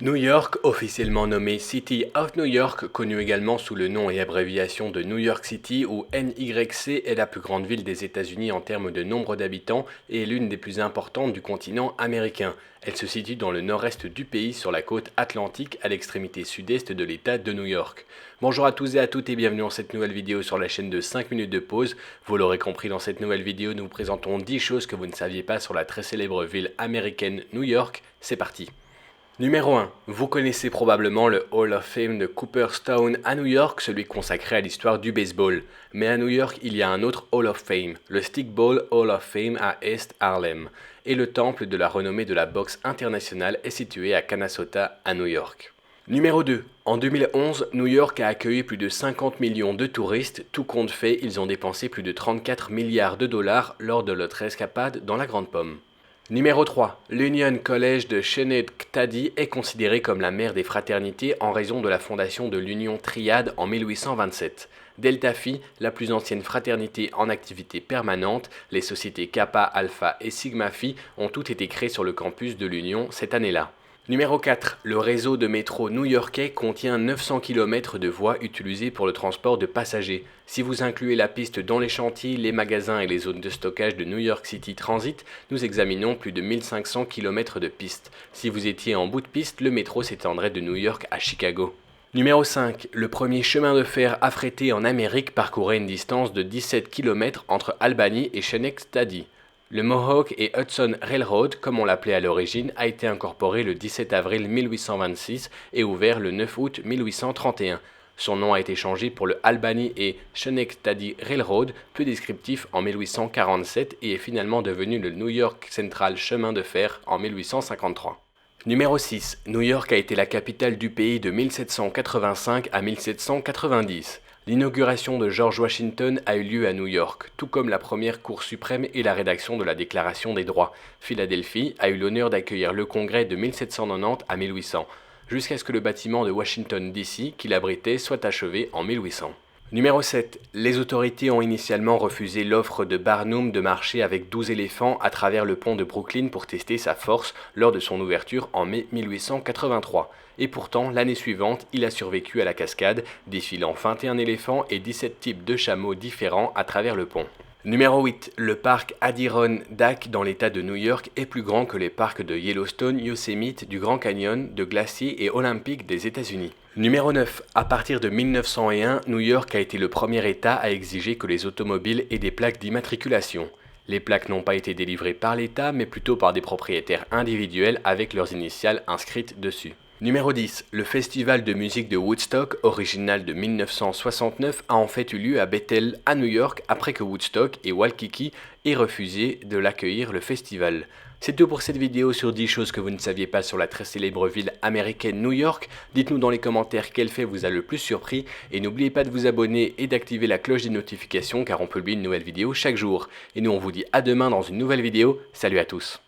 New York, officiellement nommé City of New York, connu également sous le nom et abréviation de New York City ou NYC, est la plus grande ville des États-Unis en termes de nombre d'habitants et est l'une des plus importantes du continent américain. Elle se situe dans le nord-est du pays sur la côte atlantique à l'extrémité sud-est de l'État de New York. Bonjour à tous et à toutes et bienvenue dans cette nouvelle vidéo sur la chaîne de 5 minutes de pause. Vous l'aurez compris, dans cette nouvelle vidéo, nous vous présentons 10 choses que vous ne saviez pas sur la très célèbre ville américaine New York. C'est parti! Numéro 1. Vous connaissez probablement le Hall of Fame de Cooperstown à New York, celui consacré à l'histoire du baseball. Mais à New York, il y a un autre Hall of Fame, le Stickball Hall of Fame à East Harlem. Et le temple de la renommée de la boxe internationale est situé à Canastota à New York. Numéro 2. En 2011, New York a accueilli plus de 50 millions de touristes. Tout compte fait, ils ont dépensé plus de 34 milliards de dollars lors de leur escapade dans la Grande Pomme. Numéro 3. L'Union College de Schenectady est considérée comme la mère des fraternités en raison de la fondation de l'Union Triade en 1827. Delta Phi, la plus ancienne fraternité en activité permanente, les sociétés Kappa, Alpha et Sigma Phi ont toutes été créées sur le campus de l'Union cette année-là. Numéro 4. Le réseau de métro new-yorkais contient 900 km de voies utilisées pour le transport de passagers. Si vous incluez la piste dans les chantiers, les magasins et les zones de stockage de New York City Transit, nous examinons plus de 1500 km de pistes. Si vous étiez en bout de piste, le métro s'étendrait de New York à Chicago. Numéro 5. Le premier chemin de fer affrété en Amérique parcourait une distance de 17 km entre Albany et Schenectady. Le Mohawk et Hudson Railroad, comme on l'appelait à l'origine, a été incorporé le 17 avril 1826 et ouvert le 9 août 1831. Son nom a été changé pour le Albany et Schenectady Railroad, peu descriptif en 1847 et est finalement devenu le New York Central Chemin de fer en 1853. Numéro 6. New York a été la capitale du pays de 1785 à 1790. L'inauguration de George Washington a eu lieu à New York, tout comme la première Cour suprême et la rédaction de la Déclaration des droits. Philadelphie a eu l'honneur d'accueillir le Congrès de 1790 à 1800, jusqu'à ce que le bâtiment de Washington DC, qui l'abritait, soit achevé en 1800. Numéro 7. Les autorités ont initialement refusé l'offre de Barnum de marcher avec 12 éléphants à travers le pont de Brooklyn pour tester sa force lors de son ouverture en mai 1883. Et pourtant, l'année suivante, il a survécu à la cascade, défilant 21 éléphants et 17 types de chameaux différents à travers le pont. Numéro 8. Le parc Adirondack dans l'état de New York est plus grand que les parcs de Yellowstone, Yosemite, du Grand Canyon, de Glacier et Olympique des États-Unis. Numéro 9. À partir de 1901, New York a été le premier État à exiger que les automobiles aient des plaques d'immatriculation. Les plaques n'ont pas été délivrées par l'État, mais plutôt par des propriétaires individuels avec leurs initiales inscrites dessus. Numéro 10. Le festival de musique de Woodstock, original de 1969, a en fait eu lieu à Bethel, à New York, après que Woodstock et Waikiki aient refusé de l'accueillir le festival. C'est tout pour cette vidéo sur 10 choses que vous ne saviez pas sur la très célèbre ville américaine New York. Dites-nous dans les commentaires quel fait vous a le plus surpris et n'oubliez pas de vous abonner et d'activer la cloche des notifications car on publie une nouvelle vidéo chaque jour. Et nous on vous dit à demain dans une nouvelle vidéo. Salut à tous.